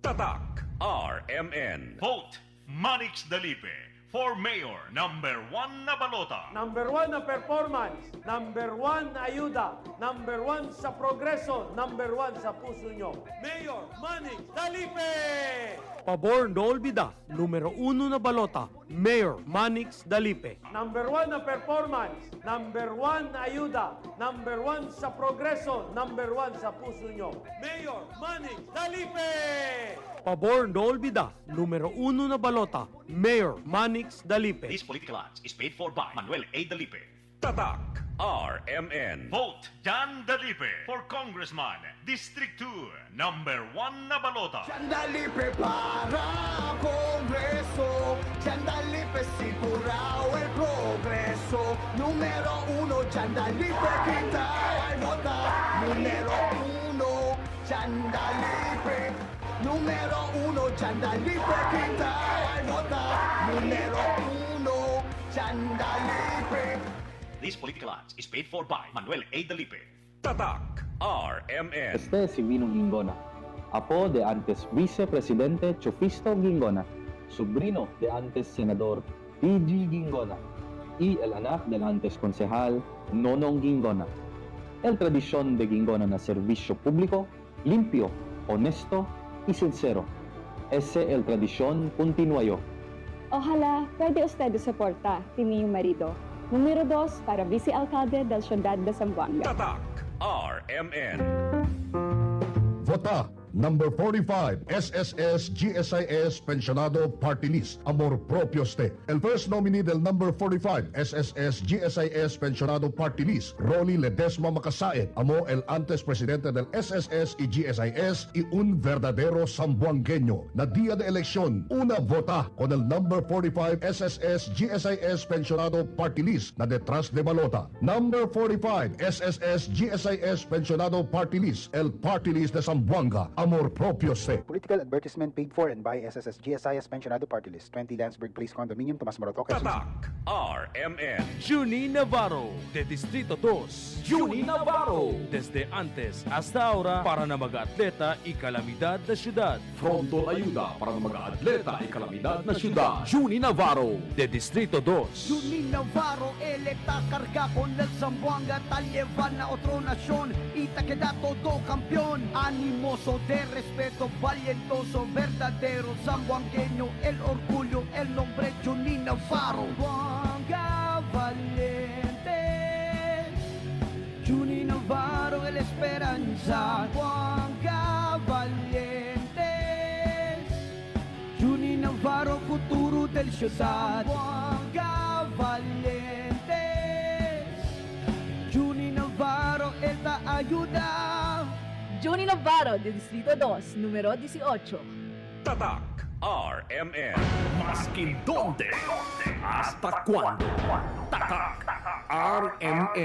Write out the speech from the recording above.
Tatak RMN. Vote Manix Dalipe for Mayor #1 na balota. Number 1 na performance, number 1 na ayuda, number 1 sa progreso, number 1 sa puso nyo. Mayor Manix Dalipe! Pabor no olvida, numero 1 na balota, Mayor Manix Dalipe. Number 1 na performance, number 1 na ayuda, number 1 sa progreso, number 1 sa puso nyo. Mayor Manix Dalipe! Pabor no olvida, numero 1 na balota, Mayor Manix Dalipe. This political ads is paid for by Manuel A. Dalipe. Tatak RMN. Vote Jan Dalipe for Congressman District 2 #1 na balota. Dalipe para Congreso, Dalipe sigurado el progreso. Número 1, Dalipe quita y vota. Número 1, Dalipe. Número 1, Dalipe quita y vota. Número 1, Dalipe. This political ads is paid for by Manuel A. Dalipe. Tatak RMN. Este si Vino Gingona, apo de antes vicepresidente Chofisto Gingona, sobrino de antes senador PG Gingona y el anak del antes concejal Nonong Gingona. El tradición de Gingona na servicio público, limpio, honesto y sincero. Ese el tradición continuayo. Ojalá pwede usted soporta tini yung marido. Número 2 para vice-alcalde del Ciudad de Zamboanga. Tatak RMN. Vota number 45, SSS GSIS Pensionado Party List, Amor Propio Ste. El first nominee del number 45, SSS GSIS Pensionado Party List, Rolly Ledesma Macasaet, amo el antes presidente del SSS y GSIS y un verdadero zamboangueño. Na día de elección, una vota con el number 45 SSS GSIS Pensionado Party List na detrás de balota. Number 45, SSS GSIS Pensionado Party List, el Party List de Zamboanga. Amor propio se. Political advertisement paid for and by SSS GSIS Pensionado Party List, 20 Landsberg Place Condominium, Tomas Morato, Quezon City. Tatak RMN. Juni Navarro, de Distrito 2. Juni Navarro, desde antes hasta ahora para na mag-atleta y calamidad na syudad. Frontol ayuda para ng mga atleta ay kalamidad na syudad. Juni Navarro, de Distrito 2. Juni Navarro, electa carga con el Zamboanga, tal llevan a otra nación y te queda todo campeón. Animoso, de respeto, valientoso, verdadero zamboangueño, el orgullo, el nombre Juni Navarro. Zamboanga valiente, Juni Navarro, el esperanza. Zamboanga valiente, Juni Navarro, futuro del ciudad. Zamboanga valiente, Juni Navarro, él da ayuda. Juni Navarro de Distrito 2, número 18. Tatak RMN. Maskin donde, hasta cuándo. Tatak RMN.